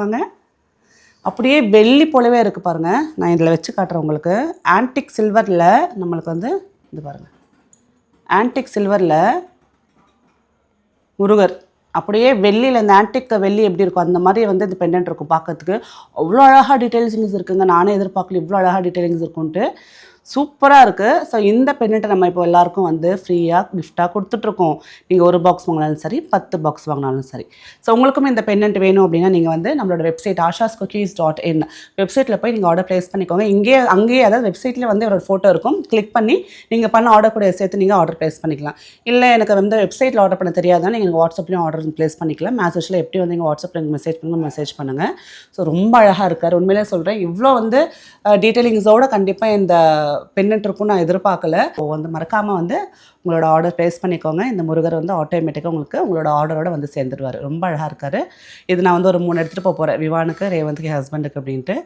வாங்க. அப்படியே வெள்ளி போலவே இருக்குது பாருங்கள். நான் இதில் வச்சு காட்டுறேன் உங்களுக்கு. ஆன்டிக் சில்வரில் நம்மளுக்கு வந்து இது பாருங்கள், ஆன்டிக் சில்வரில் முருகர் அப்படியே வெள்ளியில் இந்த ஆன்டிக் வெள்ளி எப்படி இருக்கும் அந்த மாதிரி வந்து இந்த பெண்டன்ட் இருக்கும் பார்க்கறதுக்கு. அவ்வளோ அழகாக டீட்டெயில்ஸிங்ஸ் இருக்குங்க. நானே எதிர்பார்க்கல இவ்வளோ அழகாக டீட்டெயிலிங்ஸ் இருக்குன்ட்டு. சூப்பராக இருக்குது. ஸோ இந்த பெண்டன்ட்டை நம்ம இப்போ எல்லாருக்கும் வந்து ஃப்ரீயாக கிஃப்டாக கொடுத்துட்ருக்கோம். நீங்கள் ஒரு பாக்ஸ் வாங்கினாலும் சரி, 10 பாக்ஸ் வாங்கினாலும் சரி. ஸோ உங்களுக்கும் இந்த பெண்டன்ட் வேணும் அப்படின்னா நீங்கள் வந்து நம்மளோட வெப்சைட் ashascookies.in வெப்சைட்டில் போய் நீங்கள் ஆர்டர் ப்ளேஸ் பண்ணிக்கோங்க. அங்கேயே அதாவது வெப்சைட்டில் வந்து ஒரு ஃபோட்டோ இருக்கும். கிளிக் பண்ணி நீங்கள் பண்ண ஆர்டர் கூட சேர்த்து நீங்கள் ஆர்டர் ப்ளேஸ் பண்ணிக்கலாம். இல்லை எனக்கு வந்து வெப்சைட்டில் ஆர்டர் பண்ண தெரியாதுன்னா நீங்கள் வாட்ஸ்அப்லேயும் ஆர்டர் ப்ளேஸ் பண்ணிக்கலாம். மெசேஜில் எப்படி வந்து நீங்கள் வாட்ஸ்அப்பில் எனக்கு மெசேஜ் பண்ணுங்கள். ஸோ ரொம்ப அழகாக இருக்கார். உண்மையிலே சொல்கிறேன், இவ்வளோ வந்து டீட்டெயிலிங்ஸோடு கண்டிப்பாக இந்த பெண்டன்ட் இருக்கும் நான் எதிர்பார்க்கல. வந்து மறக்காமல் வந்து உங்களோட ஆர்டர் ப்ளேஸ் பண்ணிக்கோங்க. இந்த முருகர் வந்து ஆட்டோமேட்டிக்காக உங்களுக்கு உங்களோட ஆர்டரோட வந்து சேர்ந்துடுவார். ரொம்ப அழகாக இருக்கார். இது நான் வந்து ஒரு 3 எடுத்துகிட்டு போகிறேன், விவானுக்கு, ரேவந்துக்கு, ஹஸ்பண்டுக்கு அப்படின்ட்டு.